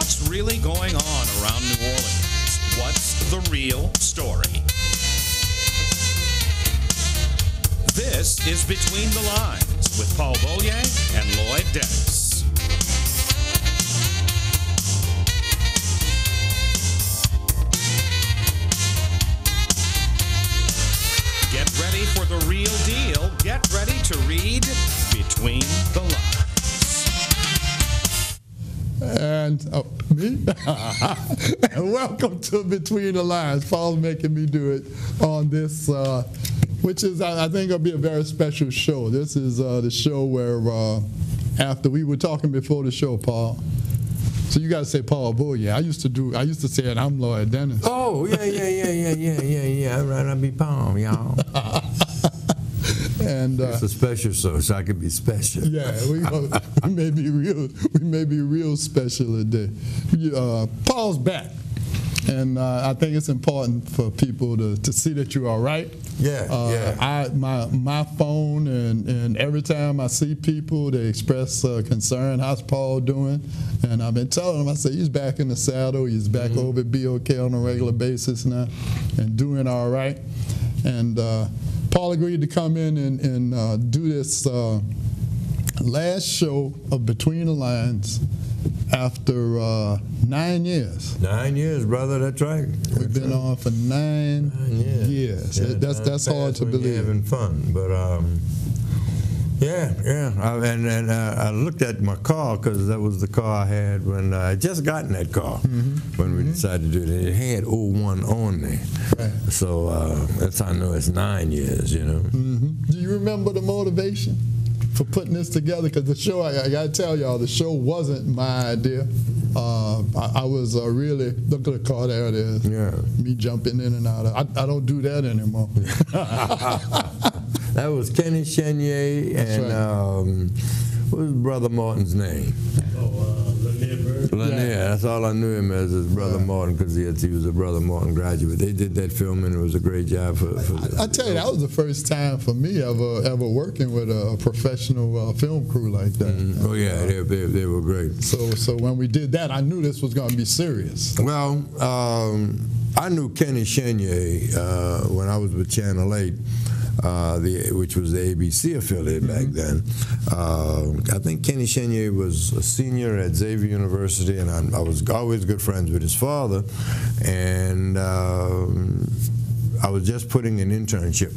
What's really going on around New Orleans? What's the real story? This is Between the Lines with Paul Beaulieu and Lloyd Dennis. Get ready for the real deal. Get ready to read Between the Lines. And me? And welcome to Between the Lines. Paul's making me do it on this, which is, I think, going to be a very special show. This is the show where, after we were talking before the show, Paul. So you got to say Paul Beaulieu. I used to say it, I'm Lloyd Dennis. Oh, yeah. Right, I'll be Paul, y'all. And it's a special show, so I can be special. Yeah, we may be real special today. Paul's back, and I think it's important for people to see that you're all right. Yeah. My phone and every time I see people, they express concern. How's Paul doing? And I've been telling them, I say he's back in the saddle. He's back over at BOK on a regular basis now, and doing all right. And Paul agreed to come in and do this last show of Between the Lines after 9 years. 9 years, brother. That's right. We've been on for 9 years. Yeah, that's hard to believe. Having fun, but I looked at my car because that was the car I had when I just gotten that car when we decided to do it. It had 01 on there, right. So that's how I know it's 9 years. You know. Do you remember the motivation for putting this together? Because the show, I got to tell y'all, the show wasn't my idea. I was really, look at the car, there it is. Yeah. Me jumping in and out. I don't do that anymore. That was Kenny Chenier and what was Brother Martin's name? Lanier. That's all I knew him as, is Brother Martin, because he was a Brother Martin graduate. They did that film, and it was a great job for I tell you, that was the first time for me ever working with a professional film crew like that. Oh yeah, they were great. So when we did that, I knew this was going to be serious. Well, I knew Kenny Chenier when I was with Channel 8. Which was the ABC affiliate back then. I think Kenny Chenier was a senior at Xavier University, and I was always good friends with his father. And I was just putting an internship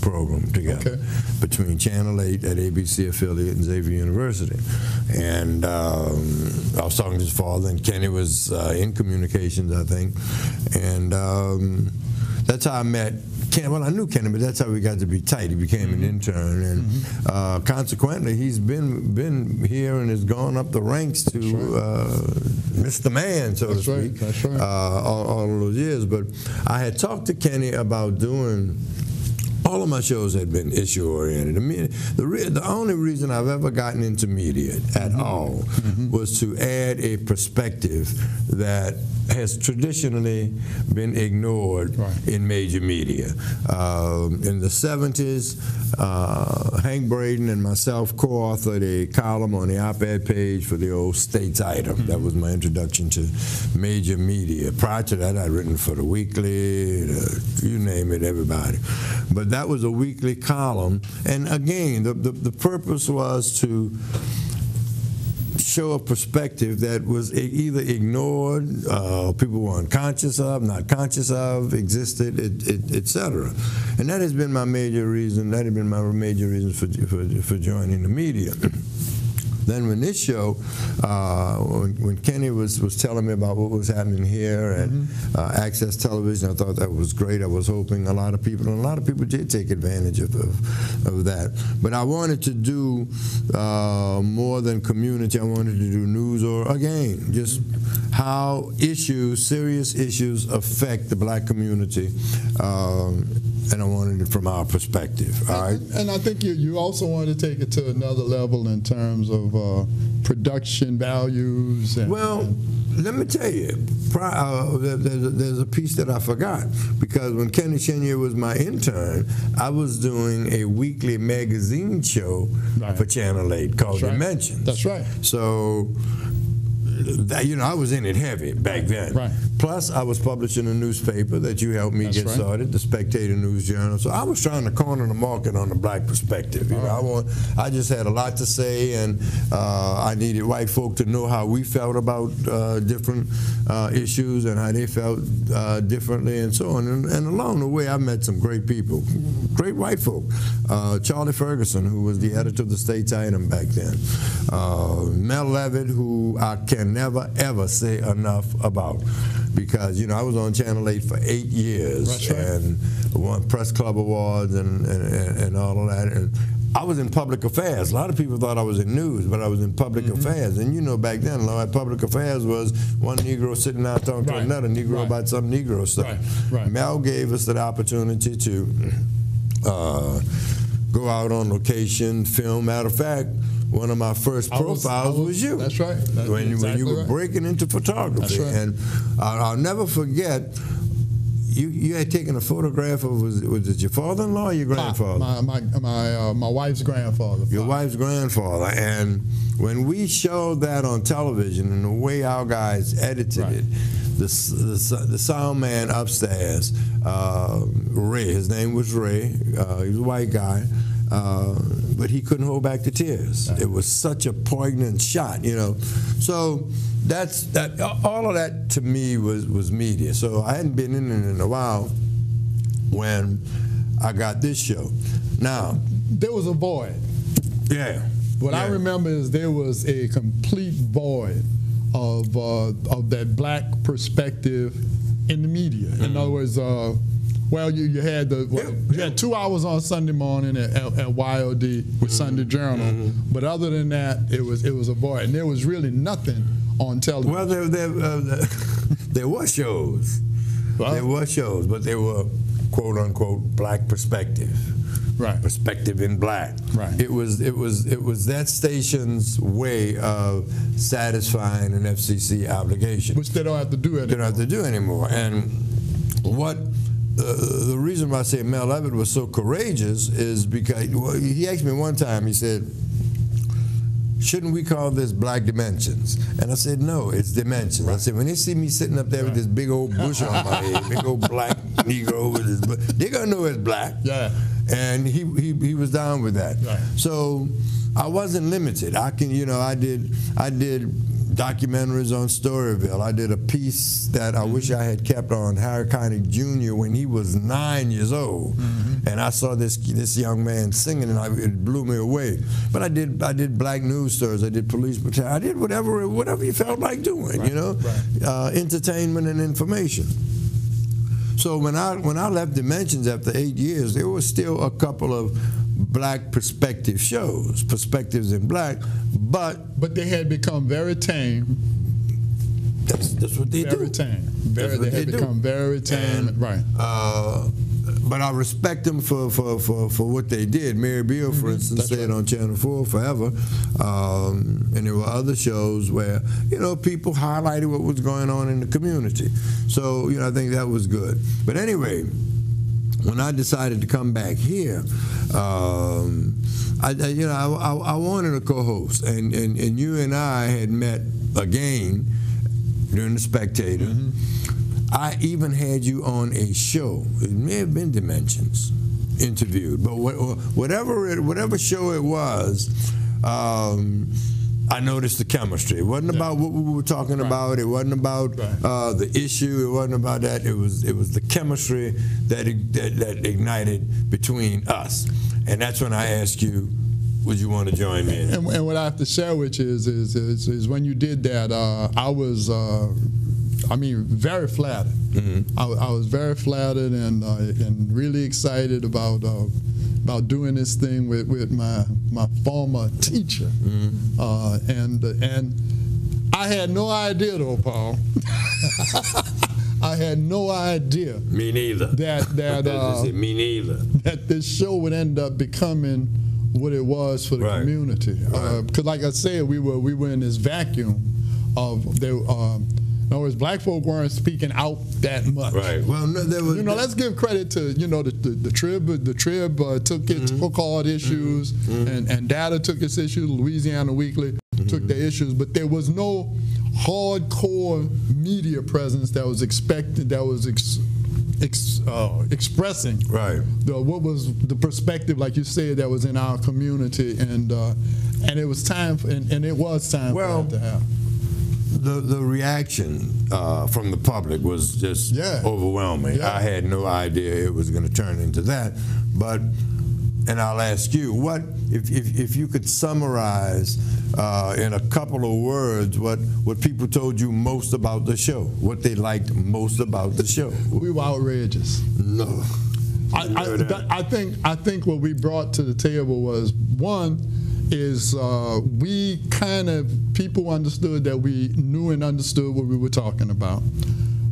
program together between Channel 8 at ABC affiliate and Xavier University. And I was talking to his father, and Kenny was in communications, I think. And that's how I met Kenny. Well, I knew Kenny, but that's how we got to be tight. He became an intern, and consequently, he's been here and has gone up the ranks to Mr. Man, so to speak, all of those years. But I had talked to Kenny about doing. All of my shows had been issue-oriented. I mean, the only reason I've ever gotten into media at all was to add a perspective that has traditionally been ignored in major media. In the 70s, Hank Braden and myself co-authored a column on the op-ed page for the old States Item. That was my introduction to major media. Prior to that, I'd written for the Weekly, you name it, everybody. But that was a weekly column, and again, the purpose was to show a perspective that was either ignored, people were unconscious of, not conscious of, existed, etc. And that has been my major reason. That had been my major reason for joining the media. Then when this show, when Kenny was telling me about what was happening here at Access Television, I thought that was great. I was hoping a lot of people did take advantage of that. But I wanted to do more than community. I wanted to do news, or again, just how serious issues affect the black community. And I wanted it from our perspective. All right. And I think you also wanted to take it to another level in terms of production values. Well, let me tell you, there's a piece that I forgot, because when Kenny Chenier was my intern, I was doing a weekly magazine show for Channel 8 called Dimensions. That's right. So I was in it heavy back then. Right. Plus, I was publishing a newspaper that you helped me get started, the Spectator News Journal. So I was trying to corner the market on the black perspective. I just had a lot to say, and I needed white folk to know how we felt about different issues and how they felt differently and so on. And along the way, I met some great people, great white folk. Charlie Ferguson, who was the editor of the State's Item back then. Mel Levitt, who I can never, ever say enough about, because I was on Channel 8 for 8 years and won Press Club Awards and all of that. And I was in public affairs. A lot of people thought I was in news, but I was in public affairs. And back then, public affairs was one Negro sitting out talking to another Negro about some Negro stuff. Mel gave us that opportunity to go out on location, film. Matter of fact, one of my first profiles was you. That's right. When you were breaking into photography. That's right. And I'll never forget, you had taken a photograph of, was it your father-in-law or your grandfather? My wife's grandfather. Your wife's grandfather. And when we showed that on television and the way our guys edited it, the sound man upstairs, Ray, his name was Ray, he was a white guy, but he couldn't hold back the tears. It was such a poignant shot, So all of that to me was media. So I hadn't been in it in a while when I got this show. Now, there was a void. Yeah. What I remember is there was a complete void of that black perspective in the media. In other words, you had you had 2 hours on Sunday morning at YOD with Sunday Journal, but other than that, it was a void, and there was really nothing on television. Well, there were shows. There were shows, but they were quote unquote black perspective. Right. Perspective in black. Right. It was that station's way of satisfying an FCC obligation, which they don't have to do anymore. They don't have to do anymore. And what the reason why I say Mel Levitt was so courageous is because he asked me one time. He said, "Shouldn't we call this Black Dimensions?" And I said, "No, it's Dimensions." Right. I said, when they see me sitting up there with this big old bush on my head, big old black Negro with his bush, they're gonna know it's black. Yeah. And he was down with that. Right. So I wasn't limited. I did documentaries on Storyville. I did a piece that I wish I had kept on Harry Connick Jr. when he was 9 years old, and I saw this young man singing, and it blew me away. But I did black news stories. I did police brutality. I did whatever you felt like doing. Entertainment and information. So when I left Dimensions after 8 years, there was still a couple of black perspective shows, Perspectives in Black, but they had become very tame. That's what they do. Very tame. They had become very tame. And, right. But I respect them for what they did. Mary Beale, for instance, stayed on Channel 4 forever, and there were other shows where people highlighted what was going on in the community. So I think that was good. But anyway, when I decided to come back here, I wanted a co-host, and you and I had met again during The Spectator. I even had you on a show. It may have been Dimensions, interviewed, but whatever show it was, I noticed the chemistry. It wasn't about what we were talking about. It wasn't about the issue. It wasn't about that. It was the chemistry that ignited between us, and that's when I asked you, would you want to join me? And what I have to share with you is when you did that, I was. Very flattered. I was very flattered and really excited about doing this thing with my former teacher. And I had no idea, though, Paul. I had no idea. Me neither. Me neither. That this show would end up becoming what it was for the community. Because, like I said, we were in this vacuum of in other words, black folk weren't speaking out that much. Right. Well, no, there was. Let's give credit to the Trib. The Trib took its so-called issues, and Data took its issues. Louisiana Weekly took their issues, but there was no hardcore media presence that was expected, that was expressing what was the perspective, like you said, that was in our community, and it was time for, and it was time for that to happen. The reaction from the public was just overwhelming. Yeah. I had no idea it was going to turn into that. But, and I'll ask you, what if you could summarize in a couple of words what people told you most about the show, what they liked most about the show? We were outrageous. No. I think what we brought to the table was, one, is we kind of, people understood that we knew and understood what we were talking about,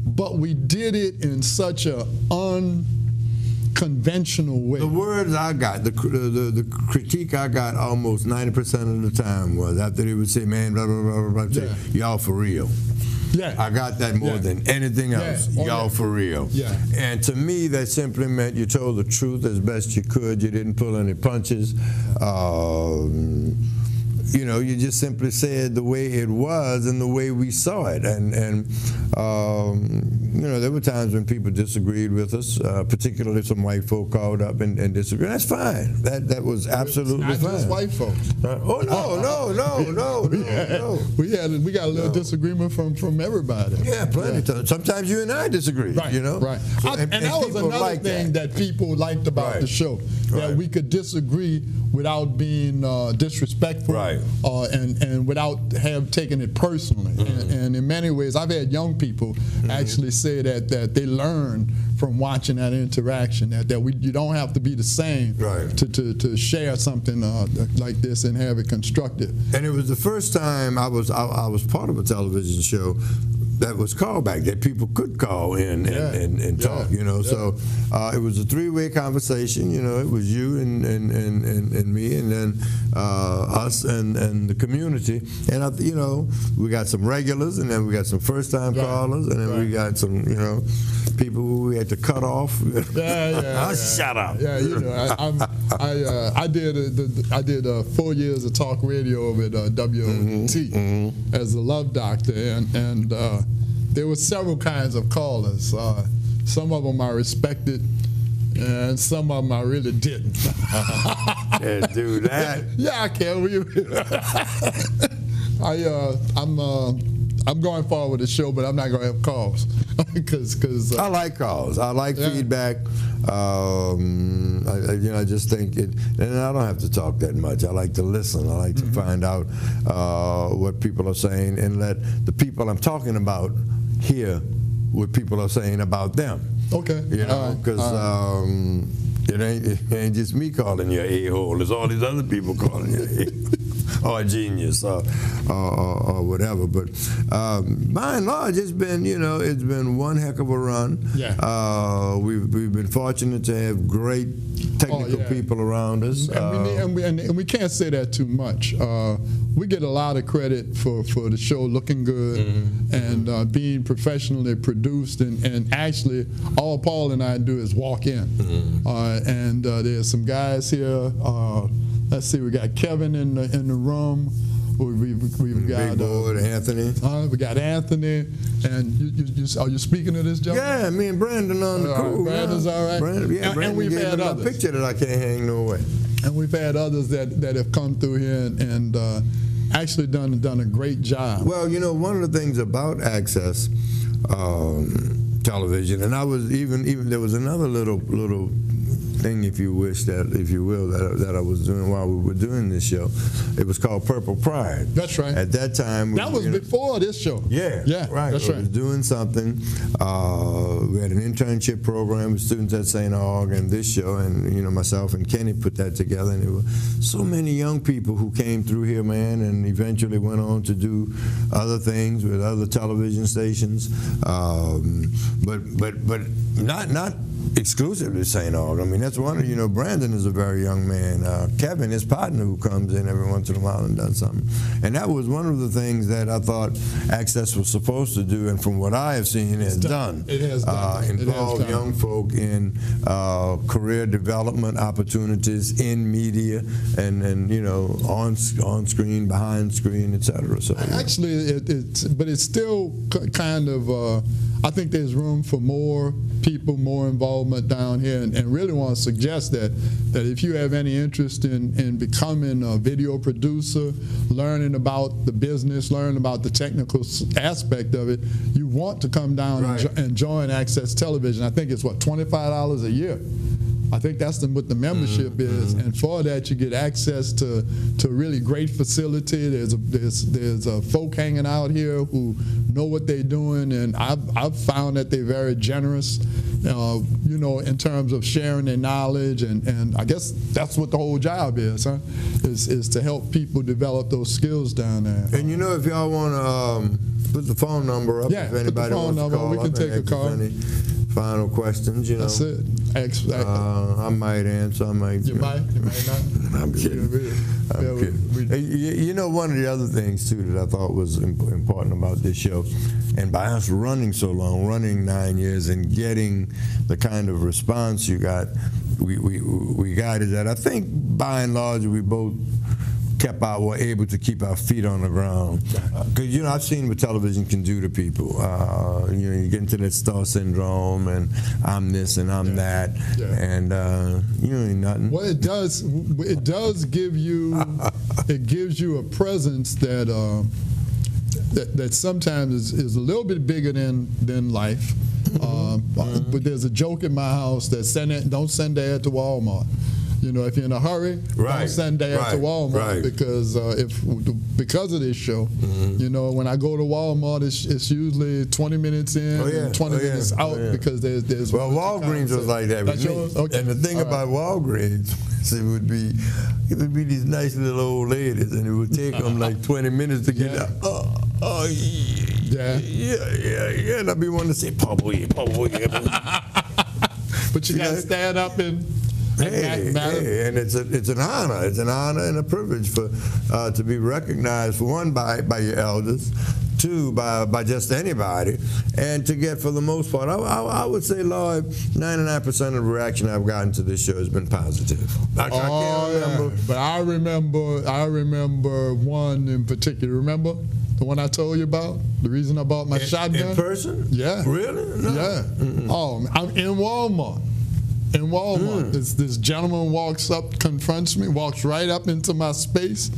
but we did it in such a unconventional way. The words I got, the critique I got almost 90% of the time was, after they would say, man, blah, blah, blah, blah, blah, y'all for real. Yeah. I got that more than anything else. Y'all for real. Yeah. And to me, that simply meant you told the truth as best you could. You didn't pull any punches. You know, you just simply said the way it was and the way we saw it. And you know, there were times when people disagreed with us, particularly some white folk called up and disagreed. That's fine. That was absolutely fine. Not just white folks. Oh no. We got a little disagreement from everybody. Yeah, plenty of times. Sometimes you and I disagree. Right. You know. Right. And that was another thing that people liked about the show, that we could disagree without being disrespectful, and without taking it personally. And in many ways, I've had young people actually say that they learned from watching that interaction, that you don't have to be the same to share something like this and have it constructive. And it was the first time I was part of a television show that was callback, that people could call in and talk, you know. So it was a three-way conversation, you know. It was you and me, and then us and the community. And, you know, we got some regulars, and then we got some first-time callers, and then we got some, you know, people who we had to cut off. Shut up. Yeah, you know, I did 4 years of talk radio over at WOT as a love doctor, and there were several kinds of callers. Some of them I respected, and some of them I really didn't. Can't do that. Yeah, I can. I'm going forward with the show, but I'm not going to have calls. Cause I like calls. I like feedback. I just think it, and I don't have to talk that much. I like to listen. I like to find out what people are saying, and let the people I'm talking about hear what people are saying about them. Okay. You know, because it ain't just me calling you a hole. There's all these other people calling you a or a genius or whatever. But by and large, it's been, you know, it's been one heck of a run. Yeah. We've been fortunate to have great technical people around us. And we can't say that too much. We get a lot of credit for the show looking good and being professionally produced, and actually all Paul and I do is walk in. And there's some guys here. Let's see, we got Kevin in the room. We've got Big Boy, Anthony. We got Anthony, and are you speaking to this gentleman? Yeah, me and Brandon on the crew. Brandon's all right. Brandon, and we've had others. A picture that I can't hang no way. And we've had others that have come through here and actually done a great job. Well, you know, one of the things about Access Television, and I was even there was another little thing, if you will, that I was doing while we were doing this show. It was called Purple Pride. That's right. At that time, that was before this show. Yeah, right. That's right. I was doing something. We had an internship program with students at St. Aug, and this show, and you know, myself and Kenny put that together. And there were so many young people who came through here, man, and eventually went on to do other things with other television stations. But not exclusively St. Aug. I mean, that's one of, Brandon is a very young man. Kevin, his partner, who comes in every once in a while and does something. And that was one of the things that I thought Access was supposed to do, and from what I have seen, it has done. It has done. Involve young folk in career development opportunities in media and on screen, behind screen, etc. So actually, but it's still kind of. I think there's room for more people, more involvement down here, and really want to suggest that if you have any interest in becoming a video producer, learning about the business, learning about the technical aspect of it, you want to come down and join Access Television. I think it's $25 a year. I think that's what the membership is, and for that you get access to a really great facility. There's folk hanging out here who know what they're doing, and I've found that they're very generous, in terms of sharing their knowledge, and I guess that's what the whole job is, huh? Is to help people develop those skills down there. And if y'all want to put the phone number up, if anybody wants to call, we can take a call. Any final questions, That's it. I might answer. I might. You might not. I'm kidding. I'm kidding. One of the other things too that I thought was important about this show, and by us running so long, running 9 years, and getting the kind of response you got, we got is that I think by and large we both were able to keep our feet on the ground. Because, I've seen what television can do to people. You get into that star syndrome, and I'm this and I'm that, and you ain't nothing. Well, it does give you, it gives you a presence that sometimes is a little bit bigger than life. But there's a joke in my house that don't send Dad to Walmart. If you're in a hurry, don't send Dad to Walmart because because of this show, when I go to Walmart, it's usually 20 minutes in and 20 minutes out because there's. Well, Walgreens was like that with me. Okay. And the thing about Walgreens, it would be these nice little old ladies, and it would take them like 20 minutes to get out. Yeah. And I'd be wanting to say, Papa. But you got to stand up and. And it's an honor. It's an honor and a privilege to be recognized, for one, by your elders, two, by just anybody, and to get, for the most part, I would say, Lloyd, 99% of the reaction I've gotten to this show has been positive. I can't remember. But I remember one in particular. Remember the one I told you about? The reason I bought my shotgun? In person? Yeah. Really? No. Yeah. I'm in Walmart. This gentleman walks up, confronts me, walks right up into my space,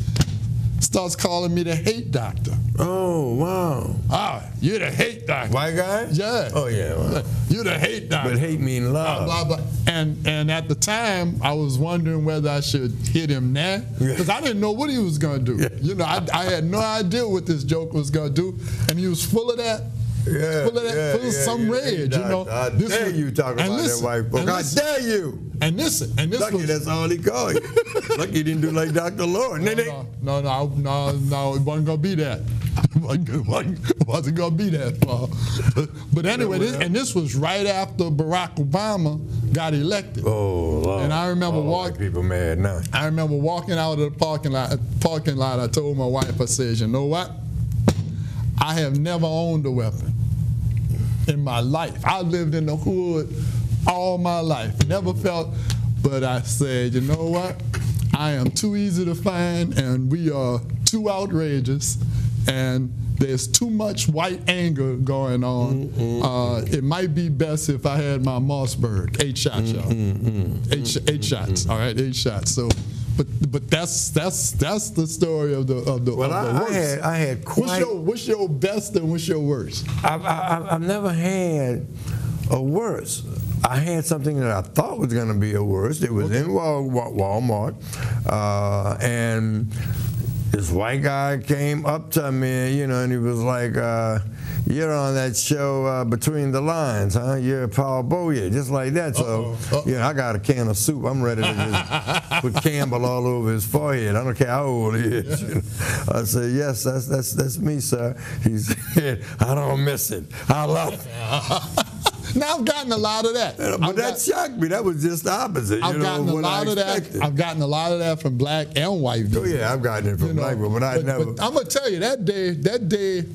starts calling me the hate doctor. Oh, wow. You're the hate doctor. White guy? Yeah. Oh, yeah. Well, you're the hate doctor. But hate mean love. Blah, blah, blah. And at the time, I was wondering whether I should hit him now, because I didn't know what he was going to do. Yeah. I had no idea what this joke was going to do, and he was full of that. Full of some rage, I dare you talking about that white book. I dare you. And listen, Lucky that's all he called you. Lucky he didn't do like Dr. Lloyd. No, it wasn't gonna be that. It wasn't gonna be that far. But anyway, this was right after Barack Obama got elected. Oh, Lord. And I remember people mad now. I remember walking out of the parking lot. I told my wife, I said, you know what? I have never owned a weapon in my life. I lived in the hood all my life. Never felt, but I said, you know what? I am too easy to find, and we are too outrageous, and there's too much white anger going on. It might be best if I had my Mossberg. 8 shots, y'all. 8 shots. All right, 8 shots. So. But that's the story of the well, worst. I had quite. What's your best and what's your worst? I've never had a worst. I had something that I thought was going to be a worst. It was in Walmart, and this white guy came up to me, and he was like, you're on that show Between the Lines, huh? You're Paul Beaulieu, just like that. So, I got a can of soup. I'm ready to just put Campbell all over his forehead. I don't care how old he is. I said, yes, that's me, sir. He said, I don't miss it. I love it. Now I've gotten a lot of that. But that shocked me. That was just the opposite. I've gotten a lot of that. I've gotten a lot of that from black and white people. Oh yeah, I've gotten it from black people, but I never. But I'm gonna tell you that day.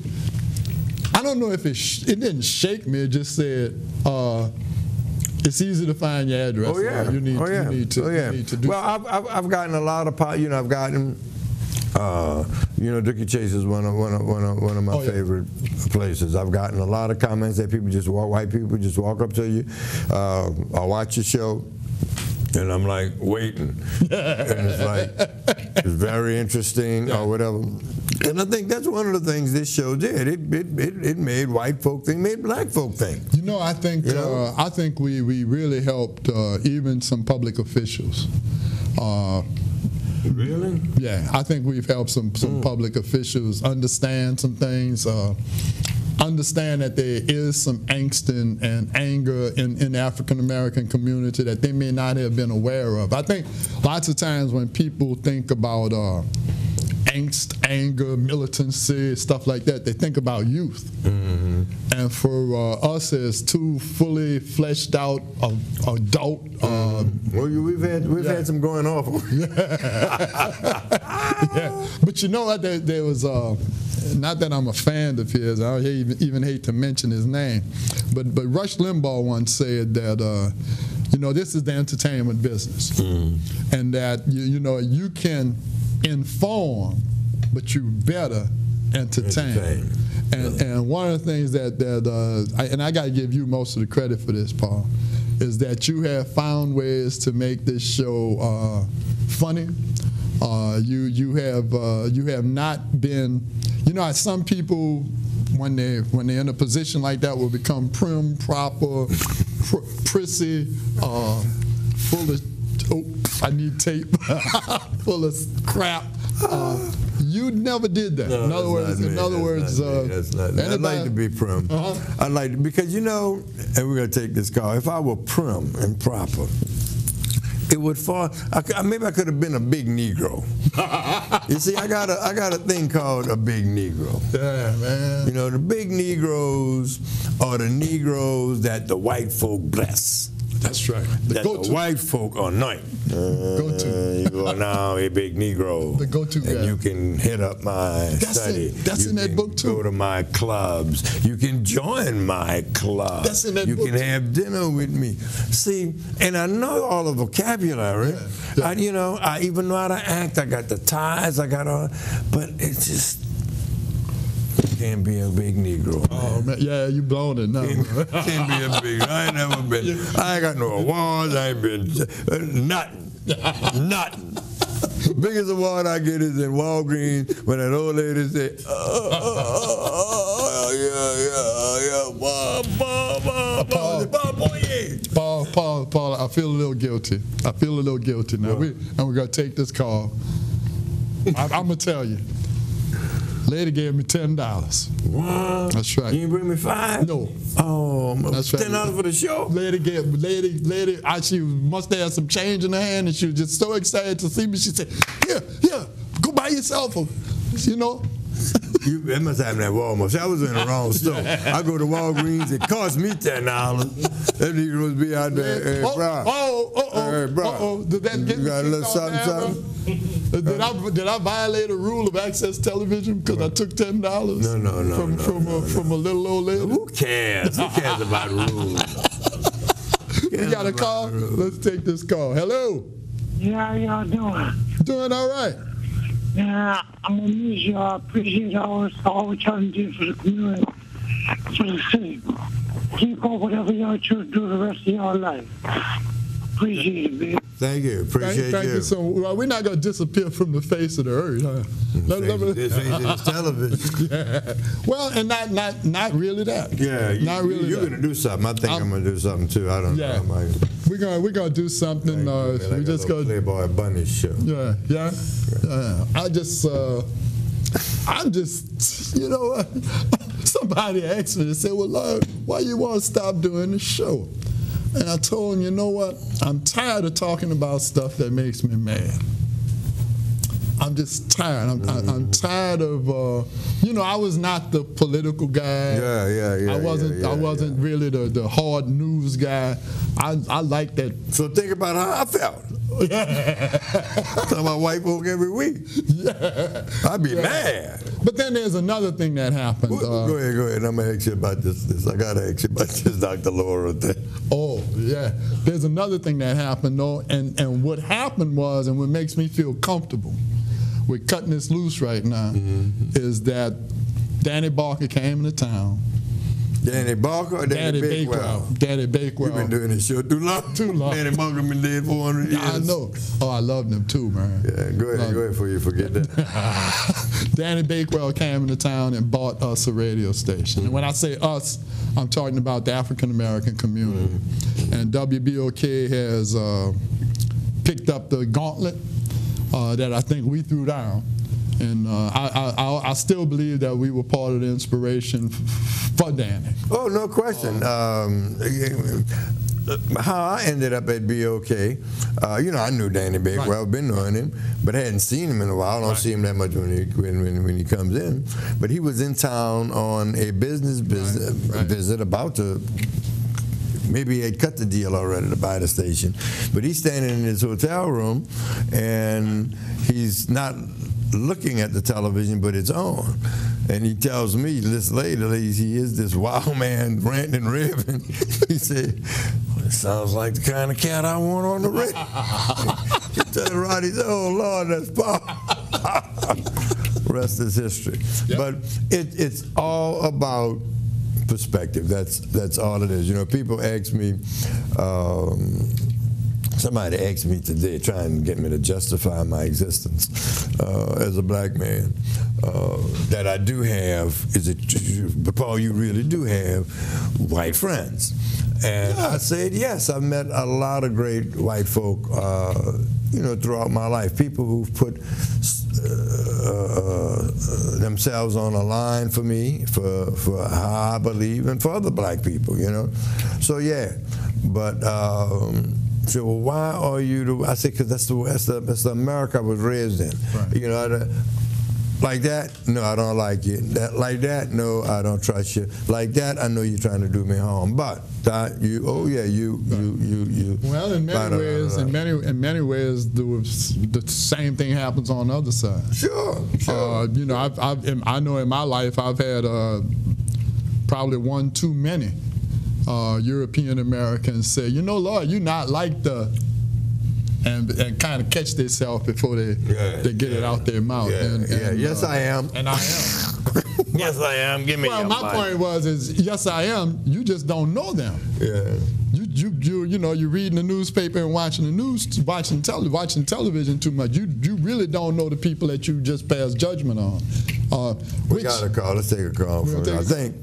I don't know if it didn't shake me. It just said. It's easy to find your address. Oh yeah. You need to do. Well, I've gotten a lot of I've gotten. Dookie Chase is one of my favorite places. I've gotten a lot of comments that white people just walk up to you. I watch your show, and I'm like waiting, and it's like it's very interesting or whatever. And I think that's one of the things this show did. It made white folk think, made black folk think. I think we really helped even some public officials. Really? Yeah, I think we've helped some public officials understand some things, understand that there is some angst and anger in the African American community that they may not have been aware of. I think lots of times when people think about angst, anger, militancy, stuff like that, they think about youth. Mm-hmm. And for us as two fully fleshed out adult, well, we've had some going off. Yeah, but you know what? There was not that I'm a fan of his. I even hate to mention his name, but Rush Limbaugh once said that this is the entertainment business, and that you can inform, but you better entertain. And one of the things that I got to give you most of the credit for this, Paul, is that you have found ways to make this show funny. You have not been, some people when they're in a position like that will become prim, proper, prissy, full of. Oh, I need tape. Full of crap. You never did that. No, in other words, I'd like to be prim. I'd like to, because and we're gonna take this call. If I were prim and proper, it would fall. Maybe I could have been a big Negro. You see, I got a thing called a big Negro. Yeah, man. The big Negroes are the Negroes that the white folk bless. That's right. The white folk anoint. You go now, a big Negro. The go-to guy. And you can hit up my study. That's in that book too. Go to my clubs. You can join my club. That's in that book. You can have dinner with me. See, and I know all the vocabulary. Yeah. I even know how to act. I got the ties. I got all. But it's just. Can't be a big Negro. Man. Oh man, yeah, you blown it now. Can't be a big. I ain't never been. I ain't got no awards. I ain't been nothing. Biggest award I get is in Walgreens when that old lady say, Paul, I feel a little guilty. Now. We're gonna take this call. I'm gonna tell you. Lady gave me $10. What? That's right. You didn't bring me $5? No. Oh, that's right. $10 for the show? Lady, she must have some change in her hand, and she was just so excited to see me. She said, "Here, go buy yourself a." That must happen at Walmart. See, I was in the wrong store. I go to Walgreens, it cost me $10. That nigga must be out there. Hey, bro. Did that get you got a little something? Did I violate a rule of access television because I took $10? No. From a little old lady? Who cares? Who cares about rules? We got a call? Let's take this call. Hello? Yeah, how y'all doing? Doing all right. Yeah, I'm gonna miss y'all. I appreciate all what y'all do for the community, for the city. Keep up whatever y'all choose to do the rest of y'all life. Appreciate it, baby. Thank you. Appreciate Thank you so much. Well, we're not going to disappear from the face of the earth. Huh? This is television. Yeah. Well, and not really that. Yeah. Not really. You're going to do something. I think I'm going to do something too. I don't know. We're going to do something. We just go Playboy Bunny show. Yeah. I'm just, somebody asked me, they said, "Well, Lloyd, why you want to stop doing the show?" And I told him, you know what? I'm tired of talking about stuff that makes me mad. I'm just tired. I'm tired of, I was not the political guy. I wasn't really the hard news guy. I like that. So think about how I felt. Talking about white folk every week. Yeah. I'd be mad. But then there's another thing that happened. Go ahead. I'm going to ask you about this. I got to ask you about this Dr. Laura thing. Oh, yeah. There's another thing that happened, though. And what happened was, and what makes me feel comfortable with cutting this loose right now, is that Danny Barker came into town. Danny Barker or Danny Bakewell? Danny Bakewell. You've been doing this show too long. Danny Barker been dead 400 years. I know. Oh, I love them too, man. Yeah, go ahead before you forget that. Danny Bakewell came into town and bought us a radio station. And when I say us, I'm talking about the African American community. And WBOK has picked up the gauntlet that I think we threw down. And I still believe that we were part of the inspiration for Danny. Oh, no question. How I ended up at BOK, I knew Danny Bakewell, I've been knowing him, but I hadn't seen him in a while. I don't see him that much when he comes in. But he was in town on a business visit, about to. Maybe he had cut the deal already to buy the station. But he's standing in his hotel room, and he's not looking at the television, but it's on. And he tells me this later, he is this wild man ranting and raving. He said, well, it sounds like the kind of cat I want on the radio. He turned around, he said, oh, Lord, that's Paul. Rest is history. Yep. But it's all about perspective. That's all it is. People ask me, somebody asked me today, trying to get me to justify my existence as a black man, that I do have, but Paul, you really do have white friends. And I said, yes, I've met a lot of great white folk, throughout my life. People who've put themselves on a line for me, for how I believe, and for other black people, So, yeah, but... So why are you? I said, because that's the America I was raised in. Right. Like that? No, I don't like you. Like that? No, I don't trust you. Like that? I know you're trying to do me harm. But you. Well, in many ways, the same thing happens on the other side. Sure. I know in my life I've had probably one too many. European Americans say, Lloyd, you're not like the, and kind of catch themselves before they get it out their mouth. Yes, I am. And I am. Yes, I am. Give me your my point is, yes, I am. You just don't know them. Yeah. You're reading the newspaper and watching the news, watching television too much. You really don't know the people that you just passed judgment on. We got a call. Let's take a call. I think.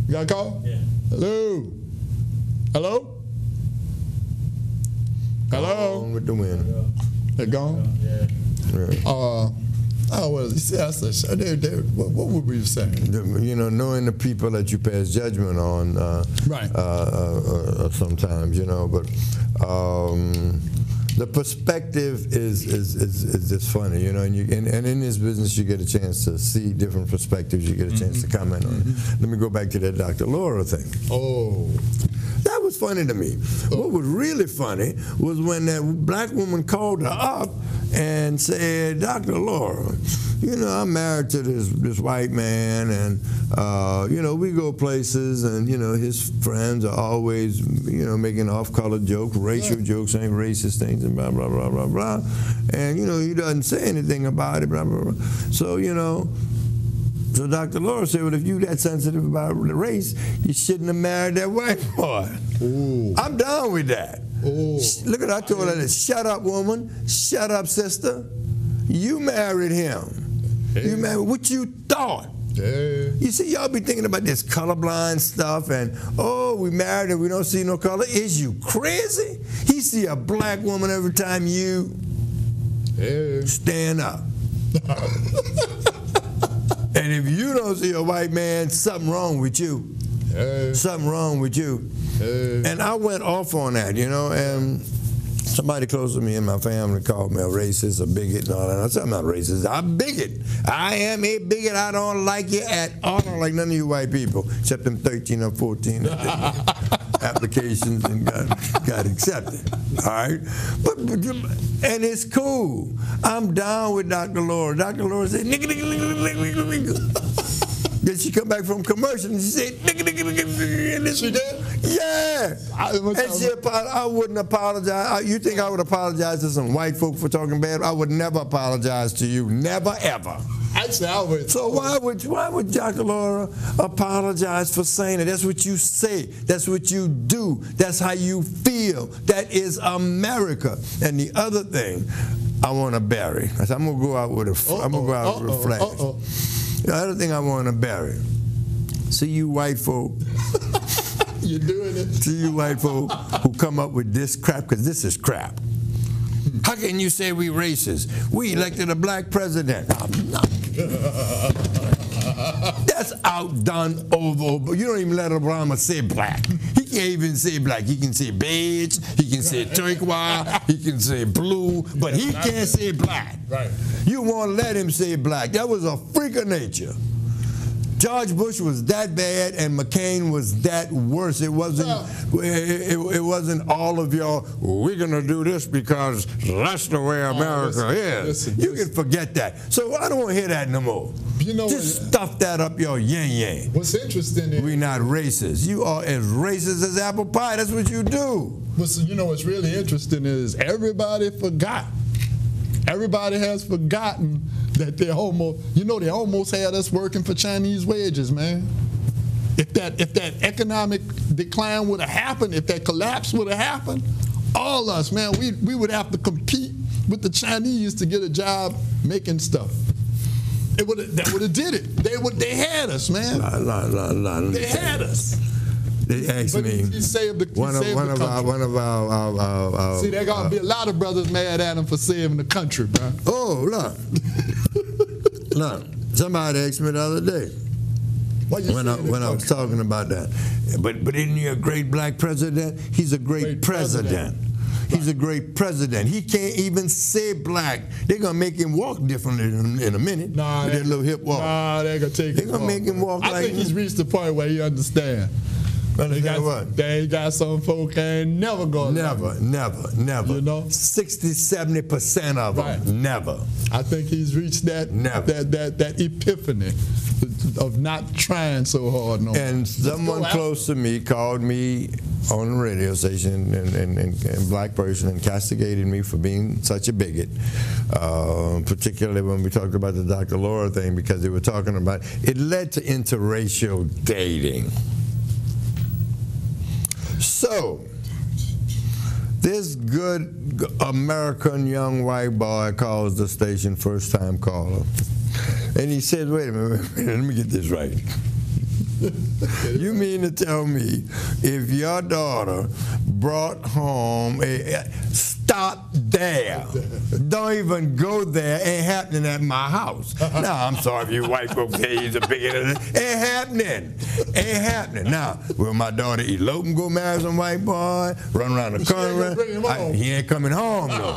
You got a call? Yeah. Hello. Hello? Hello? Gone with the wind. They're gone? Yeah. What would we say? Knowing the people that you pass judgment on, sometimes, but the perspective is just funny, and in this business you get a chance to see different perspectives. You get a chance to comment on it. Let me go back to that Dr. Laura thing. Oh. That was funny to me. What was really funny was when that black woman called her up and said, Dr. Laura, I'm married to this white man, and we go places, and his friends are always making off-color jokes, racial jokes, saying racist things, and blah blah blah blah blah, and he doesn't say anything about it, blah blah blah. So So Dr. Laura said, well, if you that sensitive about the race, you shouldn't have married that white boy. Ooh. I'm down with that. Ooh. Look at, I told her this, shut up, woman, shut up, sister. You married him. Hey. You married what you thought. Hey. You see, y'all be thinking about this colorblind stuff and, we married and we don't see no color. Is you crazy? He see a black woman every time you stand up. And if you don't see a white man, something wrong with you. Something wrong with you. And I went off on that, and Somebody close to me in my family called me a racist, a bigot, and all that. I said, I'm not racist. I'm a bigot. I am a bigot. I don't like you at all. I don't like none of you white people, except them 13 or 14 applications and got accepted. All right? And it's cool. I'm down with Dr. Laura. Dr. Laura said, nigga, nigga, nigga, nigga, nigga, nigga. Then she come back from commercial and she said, nigga, nigga, nigga, nigga. And She did? yeah. And she I wouldn't apologize. You think I would apologize to some white folk for talking bad? I would never apologize to you. Never, ever. Actually, I would. So why would Dr. Laura apologize for saying it? That's what you say. That's what you do. That's how you feel. That is America. And the other thing, I want to bury. I said, I'm gonna go out with a flash. The other thing I want to bury. See you white folk. You're doing it. See you white folk who come up with this crap, because this is crap. How can you say we racist? We elected a black president. I'm not. That's outdone over. You don't even let Obama say black. He can't even say black. He can say beige. He can say turquoise. He can say blue. But he can't say black. Right. You won't let him say black. That was a freak of nature. George Bush was that bad, and McCain was that worse. It wasn't. It wasn't all of y'all. We're gonna do this because that's the way America is. You can forget that. So I don't want to hear that no more. You know, just stuff that up your yang. What's interesting is we're not racist. You are as racist as apple pie. That's what you do. You know what's really interesting is everybody forgot. Everybody has forgotten that they almost had us working for Chinese wages, man. If that economic decline would have happened, if that collapse would have happened, all us, man, we would have to compete with the Chinese to get a job making stuff. That would have did it. They had us, man. They had us. They asked me. He saved the country. See, there gonna be a lot of brothers mad at him for saving the country, bro. Oh, look. Somebody asked me the other day when I was talking about that. But isn't he a great black president? He's a great president. He's a great president. He can't even say black. They're gonna make him walk differently in a minute. With that little hip walk. Nah, they're gonna take. They're gonna make him walk like. I think he's reached the point where he understands. They got some folk ain't never gonna. Never. You know, 60-70% of them never. I think he's reached that epiphany of not trying so hard no more. And someone close to me called me on the radio station, and black person, and castigated me for being such a bigot, particularly when we talked about the Dr. Laura thing, because they were talking about it led to interracial dating. So, this good American young white boy calls the station, first time caller, and he said, wait a minute, let me get this right. You mean to tell me if your daughter brought home stop there, don't even go there, ain't happening at my house. Now, I'm sorry if you white folks say he's a bigot. Ain't happening. Now, will my daughter elope and go marry some white boy, run around the corner? He ain't coming home, though.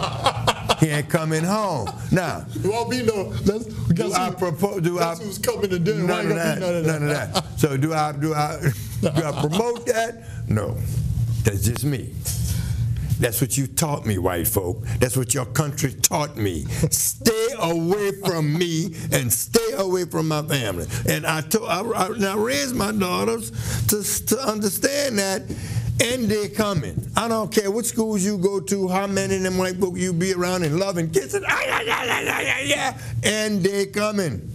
He ain't coming home. Now, it won't be no. Guess who's coming to dinner? None of that. So do I promote that? No, that's just me. That's what you taught me, white folk. That's what your country taught me. Stay away from me and stay away from my family. And I raised my daughters to understand that, and they're coming. I don't care what schools you go to, how many of them white folk you be around and love and kissing, and they're coming.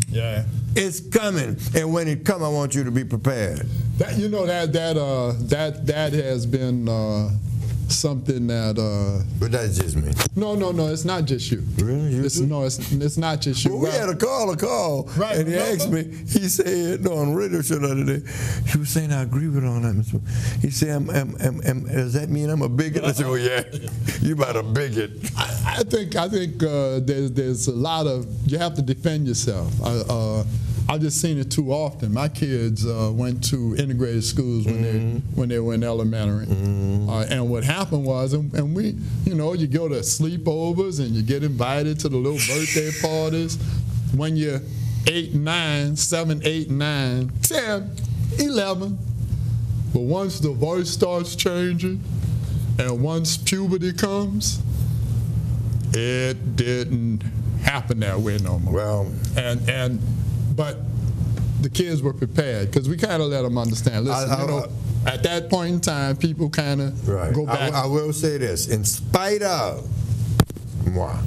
Yeah. It's coming, and when it comes, I want you to be prepared. That has been something that. But that's just me. No, it's not just you. Really? It's not just you. Well, we had a call, right, and he asked me. He said on the radio show the other day. He was saying, "I agree with all that, Mr. He said, "Does that mean I'm a bigot?" I said, "Oh yeah, you about a bigot." I think there's a lot of, you have to defend yourself. I've just seen it too often. My kids went to integrated schools when they were in elementary, and what happened was, and we, you know, you go to sleepovers and you get invited to the little birthday parties when you're 8, 9, 7, 8, 9, 10, 11. But once the voice starts changing, and once puberty comes, it didn't happen that way no more. Well, but the kids were prepared because we kind of let them understand. Listen, at that point in time, people kind of go back. I will say this: in spite of moi,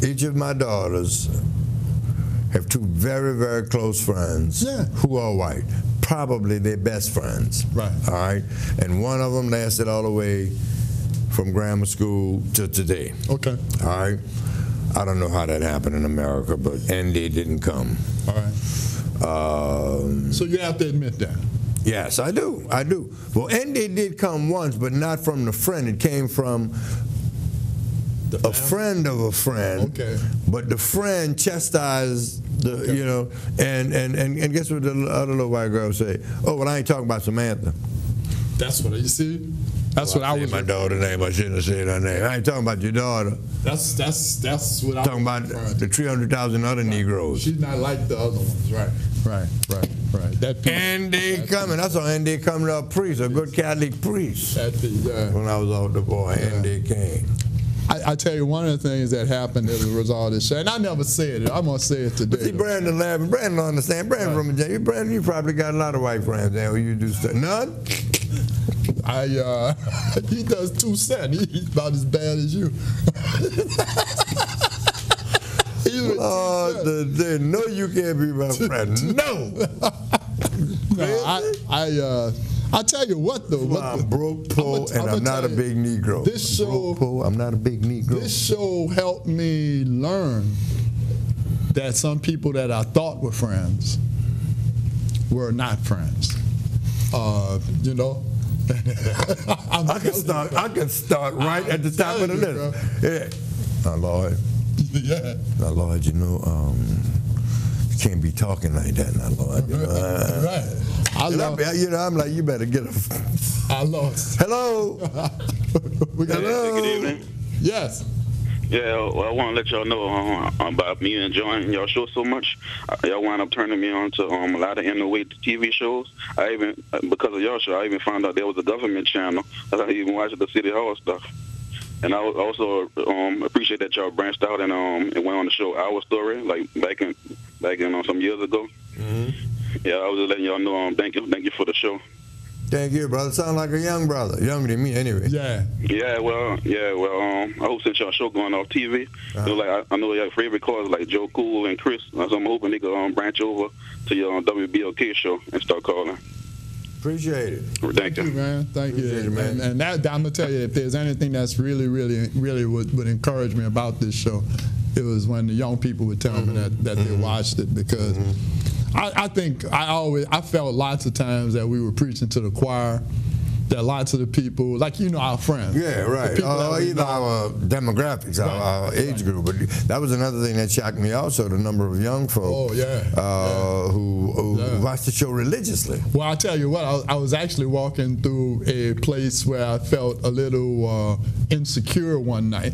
each of my daughters have two very, very close friends who are white. Probably their best friends. Right. All right. And one of them lasted all the way from grammar school to today. Okay. All right. I don't know how that happened in America, but Andy didn't come. All right. So you have to admit that. Yes, I do. I do. Well, Andy did come once, but not from the friend. It came from a friend of a friend. Okay. But the friend chastised the, you know, and guess what the other little white girl say? Oh, well, I ain't talking about Samantha. That's what you see. That's what I was. My daughter's name. I shouldn't have said her name. I ain't talking about your daughter. That's what I was talking about the 300,000 other Negroes. She's not like the other ones, right? That Andy coming. I saw Andy coming to a priest, a good Catholic priest. When I was off the boy, Andy came. I tell you, one of the things that happened as a result of this show, and I never said it, I'm going to say it today. But see, Brandon laughing. Brandon don't understand. Brandon from Virginia. Brandon, you probably got a lot of white friends there where you do stuff. None? He does 2 cents. He's about as bad as you. No, you can't be my friend. No. I tell you what, though. I'm broke, poor, and I'm not a big Negro. This show, broke, poor, I'm not a big Negro. This show helped me learn that some people that I thought were friends were not friends. You know. I can start right at the top of the list. Yeah. Now, Lloyd. Yeah. Now, Lloyd, you know, you can't be talking like that now, Lloyd. You know, right. I'm like, you better get a. I lost. Hello. Hello. Good evening. Yes. Yeah, well, I want to let y'all know about me enjoying y'all show so much. Y'all wind up turning me on to a lot of inner-weight TV shows. I even, because of y'all show, I even found out there was a government channel. I even watched the City Hall stuff. And I also appreciate that y'all branched out and went on the show Our Story, like back in some years ago. Mm-hmm. Yeah, I was just letting y'all know. Thank you for the show. Thank you, brother. Sound like a young brother, younger than me, anyway. Yeah. Well. I hope since y'all show going off TV, I know your favorite callers like Joe Cool and Chris. So I'm hoping they could branch over to your WBLK show and start calling. Appreciate it. Thank you, man. Thank you, it, man. And that, I'm gonna tell you, if there's anything that's really would encourage me about this show, it was when the young people would tell me that they watched it, because I think I felt lots of times that we were preaching to the choir, that lots of the people, like, our friends. Yeah, right. Our demographics, our age group. But that was another thing that shocked me also, the number of young folk who watched the show religiously. Well, I'll tell you what, I was actually walking through a place where I felt a little insecure one night.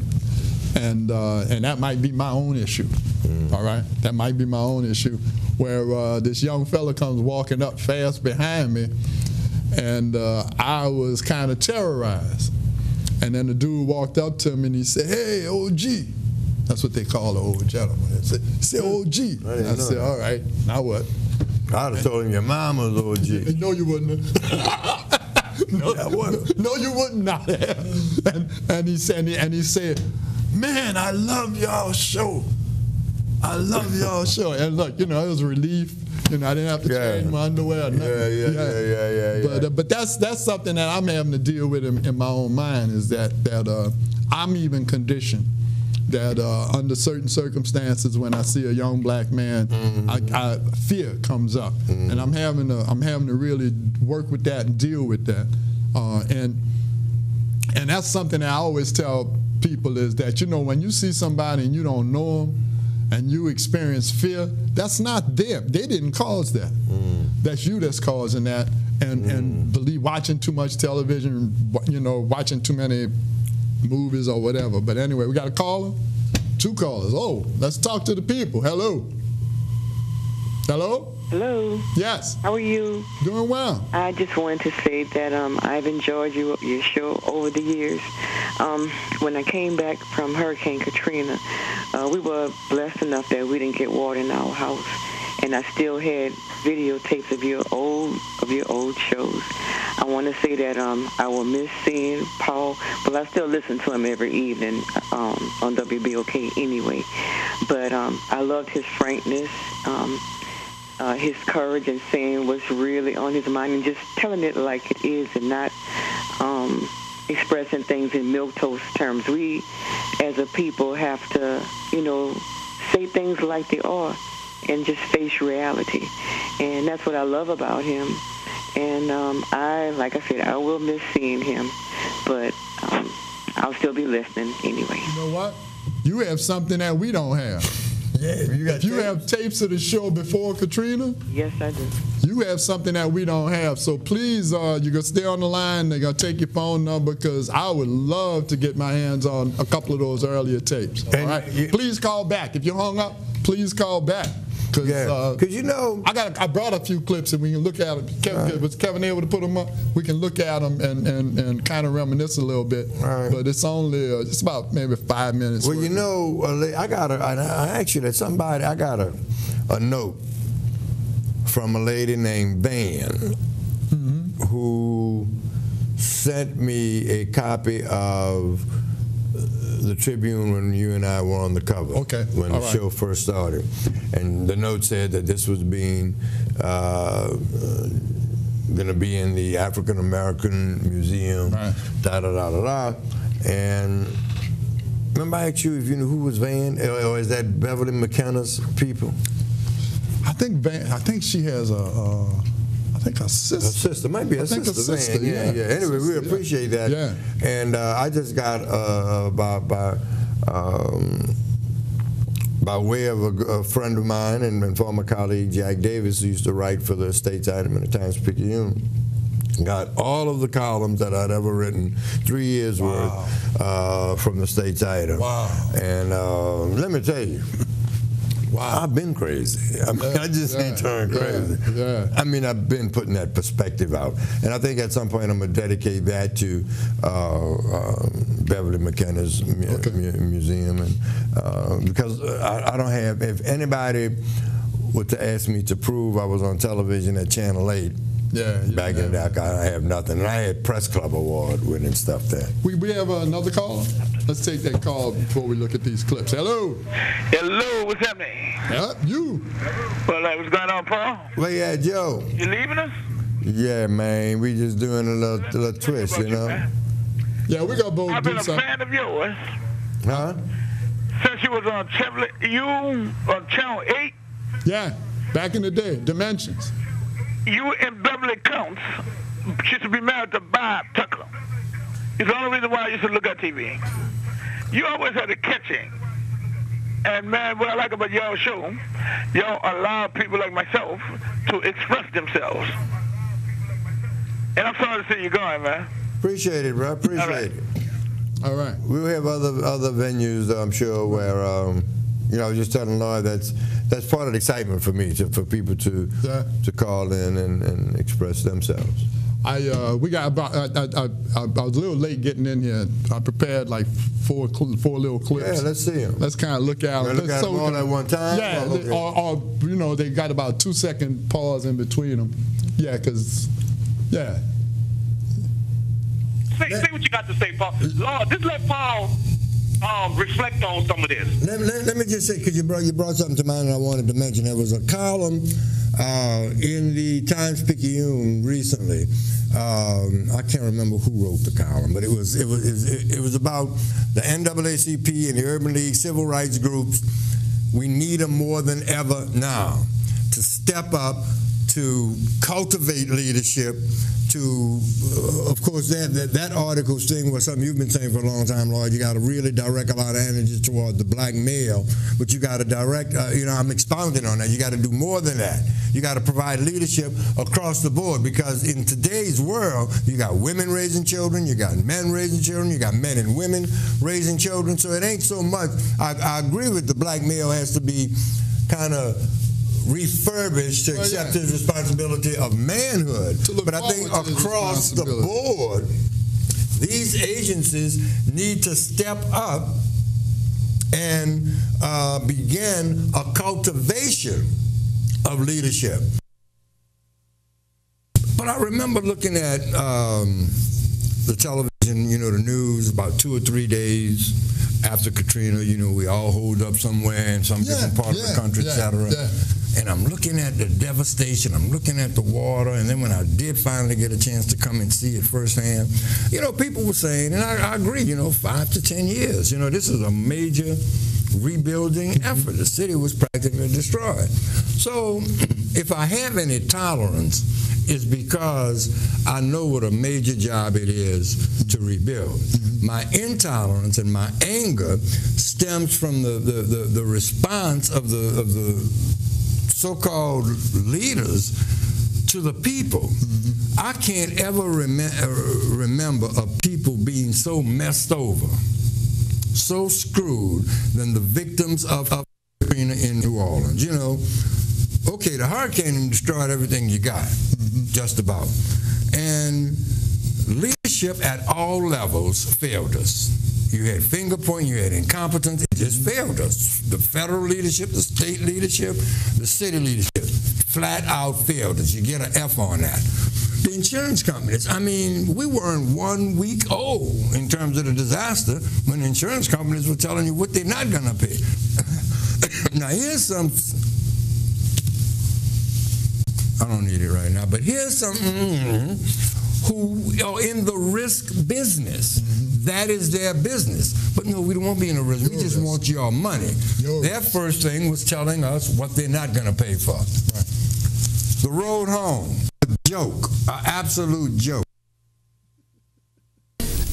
And that might be my own issue, all right? That might be my own issue, where this young fella comes walking up fast behind me, and I was kind of terrorized. And then the dude walked up to me and he said, "Hey, OG." That's what they call the old gentleman. He said, "OG." I said, "All right, now what?" I'd have told him your mama's OG. No, you wouldn't have. No, you would not have. And he said, "Man, I love y'all show. I love y'all show." And look, it was a relief. I didn't have to change my underwear or nothing. Yeah. But that's something that I'm having to deal with in my own mind, is that I'm even conditioned that under certain circumstances, when I see a young black man, fear comes up, and I'm having to really work with that and deal with that, and that's something that I always tell people, is that when you see somebody and you don't know them, and you experience fear, that's not them. They didn't cause that. That's you that's causing that, and believe watching too much television, watching too many movies or whatever. But anyway, we got a caller? 2 callers. Oh, let's talk to the people. Hello. Hello? Hello. Yes. How are you? Doing well. I just wanted to say that I've enjoyed your show over the years. When I came back from Hurricane Katrina, we were blessed enough that we didn't get water in our house, and I still had videotapes of your old shows. I want to say that I will miss seeing Paul, but I still listen to him every evening on WBOK anyway. But I loved his frankness. His courage and saying what's really on his mind and just telling it like it is and not expressing things in milquetoast terms. We, as a people, have to, say things like they are and just face reality. And that's what I love about him. And like I said, I will miss seeing him, but I'll still be listening anyway. You know what? You have something that we don't have. Yeah, you have tapes of the show before Katrina? Yes, I do. You have something that we don't have. So please, you're going to stay on the line. They're going to take your phone number because I would love to get my hands on a couple of those earlier tapes. All right? Please call back. If you hung up, please call back. Because I brought a few clips and we can look at them. Was Kevin able to put them up? We can look at them and kind of reminisce a little bit. Right. But it's only it's about maybe 5 minutes. Well, I got a note from a lady named Van who sent me a copy of the Tribune when you and I were on the cover. Okay. When the show first started. And the note said that this was being going to be in the African American Museum, da-da-da-da-da. And remember I asked you if you knew who was Van, or is that Beverly McKenna's people? I think she has her sister. Her sister, might be her sister. Yeah. Anyway, we appreciate that. Yeah. And I just got by way of a friend of mine and former colleague Jack Davis, who used to write for the States Item and the Times-Picayune, got all of the columns that I'd ever written, 3 years worth, from the States Item. Wow. And let me tell you, I've been crazy. I mean, I just ain't turned crazy. I mean, I've been putting that perspective out. And I think at some point I'm going to dedicate that to Beverly McKenna's museum. And because I don't have, if anybody were to ask me to prove I was on television at Channel 8, back in the day, I have nothing. And I had Press Club Award winning stuff there. We have another call. Let's take that call before we look at these clips. Hello. Hello, what's happening? You. Well, what's going on, Paul? Where you at, Joe? You leaving us? Yeah, man. We just doing a little twist, you know? Yeah, we got both. I've been a fan of yours. Huh? Since you was on Channel 8? Yeah, back in the day, Dimensions. You and Beverly Counts used to be married to Bob Tucker. It's the only reason why I used to look at TV. You always had a catching. And man, what I like about y'all show, y'all allow people like myself to express themselves. And I'm sorry to see you going, man. Appreciate it, bro. Appreciate it. All right. We'll have other venues, I'm sure, where I was just telling Lloyd that's part of the excitement for me, for people to call in and express themselves. We got about. I was a little late getting in here. I prepared like four little clips. Yeah, let's see them. Let's kind of look at them. Look at them all at one time. Yeah, or they got about 2-second pause in between them. Yeah, because Say what you got to say, Paul. Lord, just let Paul reflect on some of this. Let me just say, because you brought something to mind, and I wanted to mention. There was a column in the Times-Picayune recently. I can't remember who wrote the column, but it was about the NAACP and the Urban League civil rights groups. We need them more than ever now to step up to cultivate leadership, to, of course, that articles thing was something you've been saying for a long time, Lloyd. You got to really direct a lot of energy toward the black male, but you got to direct, I'm expounding on that. You got to do more than that. You got to provide leadership across the board, because in today's world, you got women raising children, you got men raising children, you got men and women raising children, so it ain't so much. I agree with the black male has to be kind of refurbished to accept his responsibility of manhood. But I think across the board, these agencies need to step up and begin a cultivation of leadership. But I remember looking at the television, the news about 2 or 3 days after Katrina, we all holed up somewhere in some different part of the country, etc. And I'm looking at the devastation, I'm looking at the water, and then when I did finally get a chance to come and see it firsthand, people were saying, and I agree, 5 to 10 years, this is a major rebuilding effort. The city was practically destroyed. So if I have any tolerance, it's because I know what a major job it is to rebuild. My intolerance and my anger stems from the response of the so-called leaders to the people. I can't ever remember a people being so messed over, so screwed, than the victims of Katrina in New Orleans. Okay, the hurricane destroyed everything you got, just about. And leadership at all levels failed us. You had finger pointing, you had incompetence, it just failed us. The federal leadership, the state leadership, the city leadership, flat out failed us. You get an F on that. The insurance companies, we weren't 1 week old in terms of the disaster when the insurance companies were telling you what they're not going to pay. Now here's some, I don't need it right now, but here's some who are in the risk business. That is their business. But no, we don't want to be in the risk. We just want your money. Their first thing was telling us what they're not going to pay for. Right. The road home, a joke, an absolute joke.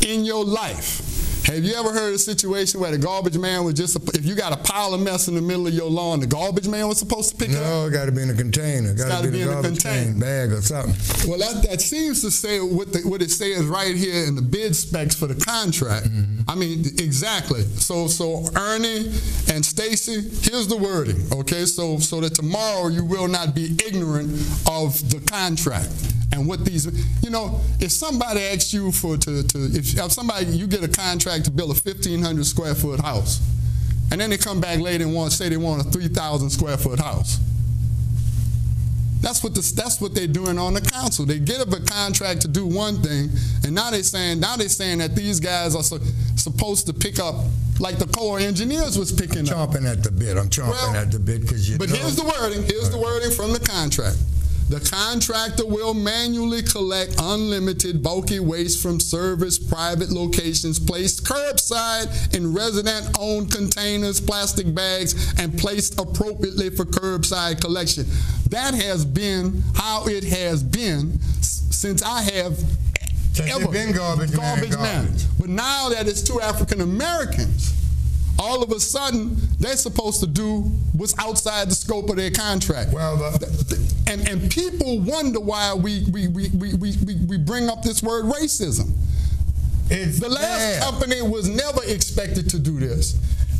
In your life, have you ever heard a situation where the garbage man was just, if you got a pile of mess in the middle of your lawn, the garbage man was supposed to pick it up? No, it got to be in a container. Got to be in a container, bag or something. Well, that seems to say what it says right here in the bid specs for the contract. Exactly. So Ernie and Stacy, here's the wording. Okay, so that tomorrow you will not be ignorant of the contract. And what these, if somebody asks you if somebody, you get a contract to build a 1,500 square foot house, and then they come back later and say they want a 3,000 square foot house. That's what they're doing on the council. They get up a contract to do one thing, and now they're saying that these guys are supposed to pick up like the Corps of Engineers was picking up. I'm chomping at the bit. At the bit because here's the wording. Here's the wording from the contract. The contractor will manually collect unlimited bulky waste from service private locations placed curbside in resident-owned containers, plastic bags, and placed appropriately for curbside collection. That has been how it has been since I have ever been garbage man. But now that it's 2 African Americans, all of a sudden they're supposed to do what's outside the scope of their contract. Well, and people wonder why we bring up this word racism. The last company was never expected to do this,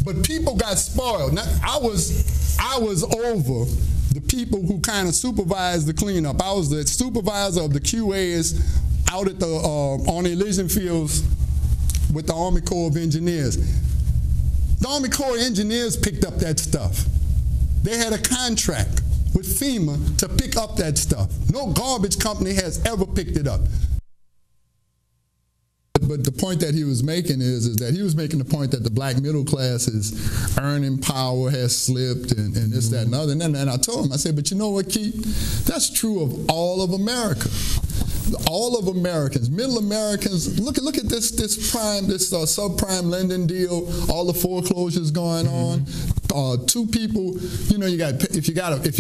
but people got spoiled. Now, I was over the people who kind of supervised the cleanup. I was the supervisor of the QAs out at the on the Elysian Fields with the Army Corps of Engineers. The Army Corps of Engineers picked up that stuff. They had a contract with FEMA to pick up that stuff. No garbage company has ever picked it up. But the point that he was making is that he was making the point that the black middle class's earning power has slipped and this, that, and other. And I told him, I said, but you know what, Keith? That's true of all of America. all of Americans, middle Americans, look at this subprime lending deal, all the foreclosures going on. Two people, you know, if you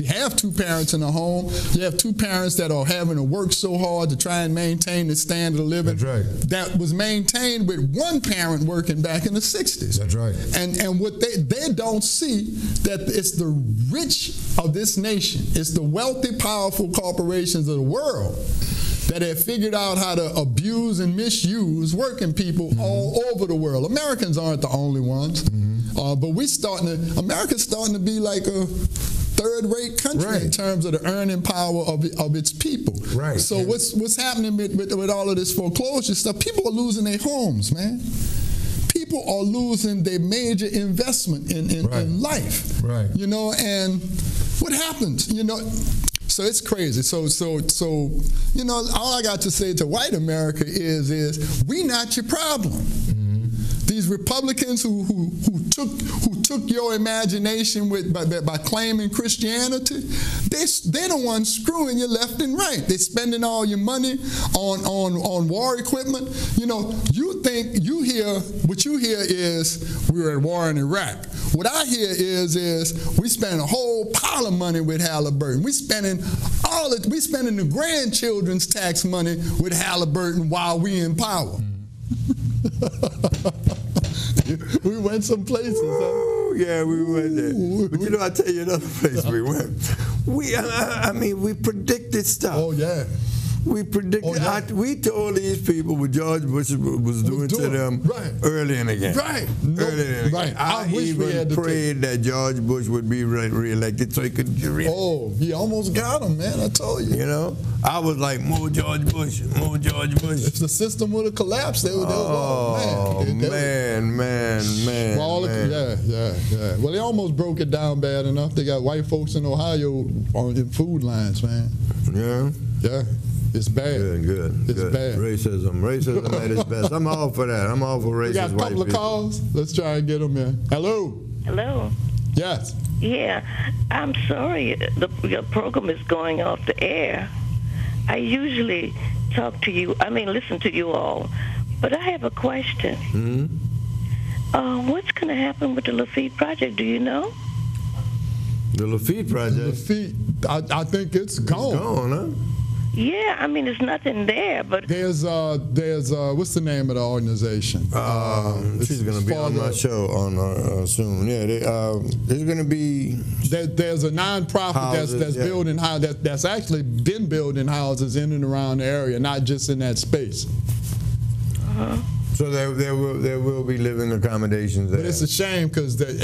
have two parents in a home, you have two parents that are having to work so hard to try and maintain the standard of living. That's right. That was maintained with one parent working back in the 60s. That's right. And what they don't see that it's the rich of this nation, it's the wealthy, powerful corporations of the world that have figured out how to abuse and misuse working people all over the world. Americans aren't the only ones, but America's starting to be like a third-rate country in terms of the earning power of its people. Right. So what's happening with all of this foreclosure stuff? People are losing their homes, man. People are losing their major investment in life. Right. You know, and what happens? You know. So it's crazy. So you know, all I got to say to white America is we not your problem. These Republicans who took your imagination by claiming Christianity, they're the ones screwing you left and right. They're spending all your money on war equipment. You know, what you hear is we were at war in Iraq. What I hear is we spend a whole pile of money with Halliburton. We spending the grandchildren's tax money with Halliburton while we in power. We went some places. Huh? Yeah, we went there. But you know, I'll tell you another place we went. We predicted stuff. Oh, yeah. We predicted. Oh, yeah. We told these people what George Bush was doing to them early in the game. Right. Early in the game. I even prayed that George Bush would be reelected so he could get reelected. Oh, he almost got him, man. I told you. You know? I was like, more George Bush, more George Bush. If the system would have collapsed, they would man. Yeah. Well, they almost broke it down bad enough. They got white folks in Ohio in food lines, man. Yeah? Yeah. It's bad. Good. It's bad. Racism at its best. I'm all for that. I'm all for racist. We got a couple of calls. Let's try and get them in. Hello. Hello. Yes. Yeah. I'm sorry your program is going off the air. I usually listen to you all, but I have a question. What's going to happen with the Lafitte project? Do you know? The Lafitte project? Lafitte, I think it's gone. It's gone, huh? Yeah, I mean, there's nothing there, but there's what's the name of the organization? She's going to be on my show soon. Yeah, there's going to be. There's a nonprofit that's building that's actually been building houses in and around the area, not just in that space. So there will be living accommodations there. But it's a shame because that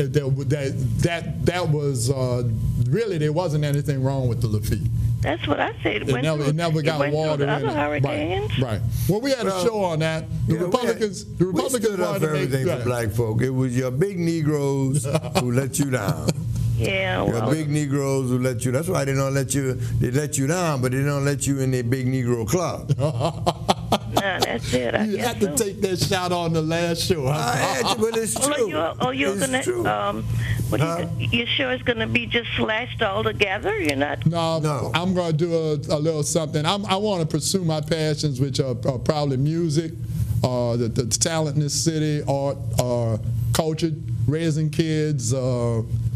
was really there wasn't anything wrong with the Lafitte. That's what I said. It never got water in other hurricanes. Right. Well, we had a show on that. The Republicans stood up for everything for black folk. It was your big Negroes who let you down. Yeah, your big Negroes who let you. That's why they don't let you. They let you down, but they don't let you in their big Negro club. Nah, that's it. You have to take that shot on the last show. But it's true. You're gonna. You sure it's going to be just slashed all together? You're not? No. I'm going to do a little something. I want to pursue my passions, which are probably music, the talent in this city, art, culture, raising kids,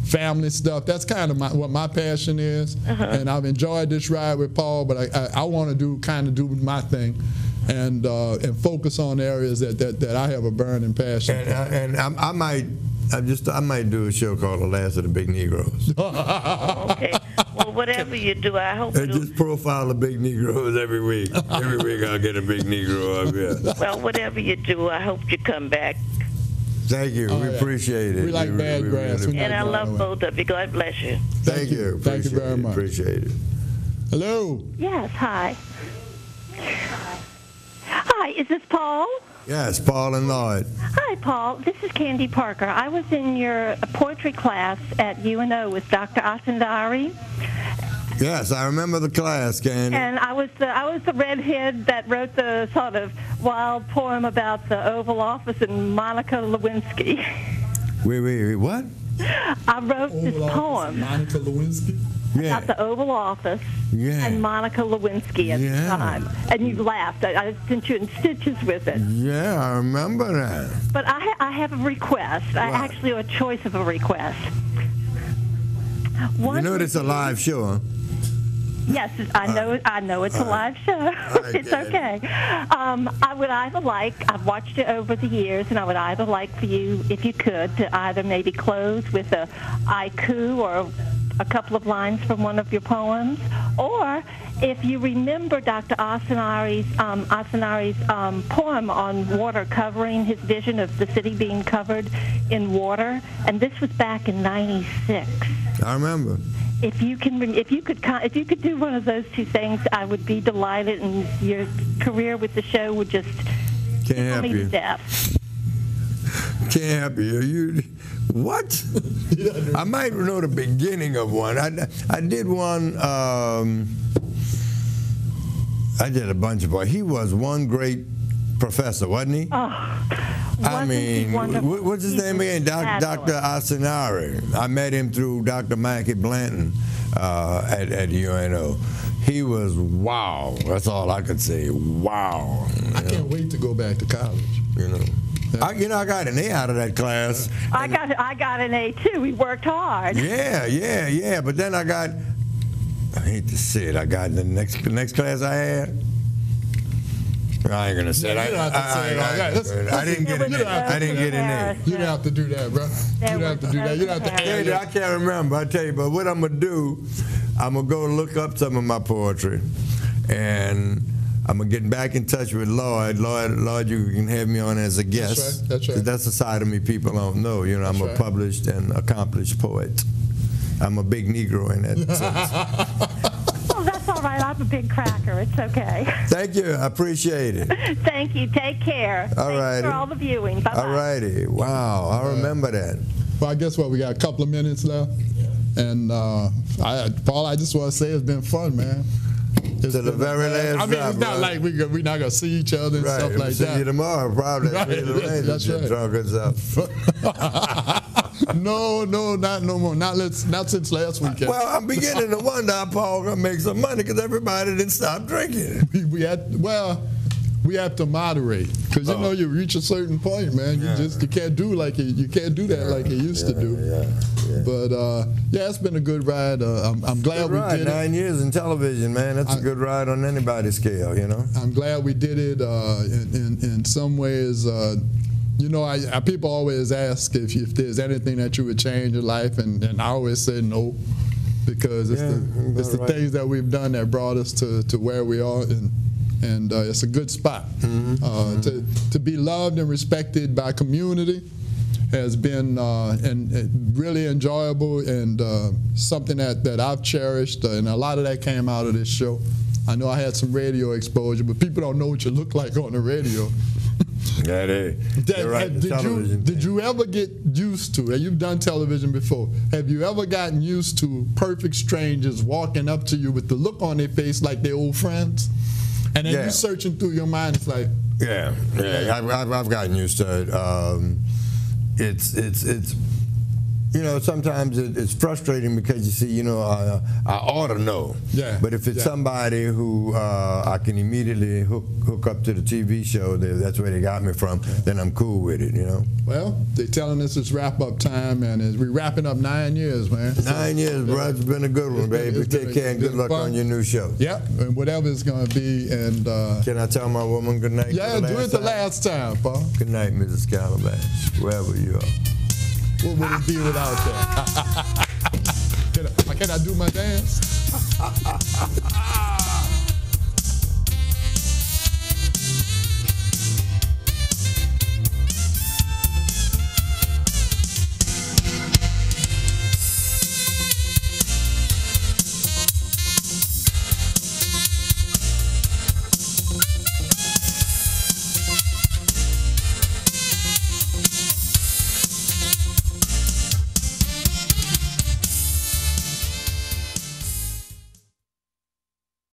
family stuff. That's kind of what my passion is. And I've enjoyed this ride with Paul, but I want to do my thing. And focus on areas that I have a burning passion. And I might do a show called The Last of the Big Negroes. Okay. Well, whatever you do, I hope you just profile the big Negroes every week. Every week I'll get a big Negro up here. Well, whatever you do, I hope you come back. Thank you. We appreciate it. We like bad grass. And I love both of you. God bless you. Thank you. Thank you very much. Appreciate it. Hello. Yes, hi. Hi, is this Paul? Yes, Paul and Lloyd. Hi, Paul. This is Candy Parker. I was in your poetry class at UNO with Dr. Asandari. Yes, I remember the class, Candy. And I was the redhead that wrote the sort of wild poem about the Oval Office and Monica Lewinsky. Wait, what? I wrote this poem Monica Lewinsky. about the Oval Office and Monica Lewinsky at the time. And you laughed. I sent you in stitches with it. Yeah, I remember that. But I have a request. I actually have a choice of a request. You know it's a live show, huh? Yes, I know it's a live show. It's okay. I would either like, I've watched it over the years, and I would either like for you, if you could, to either maybe close with a haiku or a couple of lines from one of your poems, or if you remember Dr. Asanari's poem on water, covering his vision of the city being covered in water, and this was back in '96. I remember. If you could do one of those two things, I would be delighted, and your career with the show would just tickle me to death. Can't help you. What? I might know the beginning of one. I did one. I did a bunch of. He was one great professor, wasn't he? I mean, what's his name again? Dr. Asanari. I met him through Dr. Mackie Blanton at UNO. He was wow. That's all I could say. Wow. I can't wait to go back to college. You know. I got an A out of that class. I got an A too. We worked hard. Yeah. But then I hate to say it, I got the next class I had. I ain't gonna say it. I didn't get an A. You don't have to do that, bro. You don't have to do that. You don't have to add it. I can't remember. I tell you, but what I'm gonna do, I'm gonna go look up some of my poetry, and I'm gonna get back in touch with Lloyd. Lloyd, you can have me on as a guest. That's right. That's a side of me people don't know. You know, I'm a published and accomplished poet. I'm a big Negro in that sense. Oh, that's all right. I'm a big cracker. It's okay. Thank you. I appreciate it. Thank you. Take care. All right. Thanks for all the viewing. Bye-bye. All righty. Wow. I remember that. Well, I guess what? We got a couple of minutes left. And, Paul, I just want to say it's been fun, man. To the very last I mean, it's not like we're not going to see each other and stuff like that. See you tomorrow, probably. That's right. Drunk us up. No, not no more. Not since last weekend. Well, I'm beginning to wonder how Paul gonna make some money because everybody didn't stop drinking. We have to moderate because you know you reach a certain point, man. You can't do that like you used to do. Yeah. But it's been a good ride. I'm glad we did it. 9 years in television, man. That's a good ride on anybody's scale, you know. I'm glad we did it. In some ways. You know, people always ask if there's anything that you would change in your life, and I always say no, because it's the things that we've done that brought us to where we are, and it's a good spot. To be loved and respected by community has been and really enjoyable, and something that I've cherished, and a lot of that came out of this show. I know I had some radio exposure, but people don't know what you look like on the radio. Did you ever get used to, and you've done television before, have you ever gotten used to perfect strangers walking up to you with the look on their face like they're old friends? And then you're searching through your mind, it's like... I've gotten used to it. It's you know, sometimes it's frustrating because you see, you know, I ought to know. But if it's somebody who I can immediately hook up to the TV show, that's where they got me from, then I'm cool with it, you know. Well, they're telling us it's wrap-up time, and we're wrapping up 9 years, man. 9 years, bro. It's been a good one, baby. Take care and good luck on your new show. Yep, and whatever it's going to be. And can I tell my woman good night? Yeah, do it the last time, Paul. Good night, Mrs. Calabash, wherever you are. What would it be without that? Can I do my dance?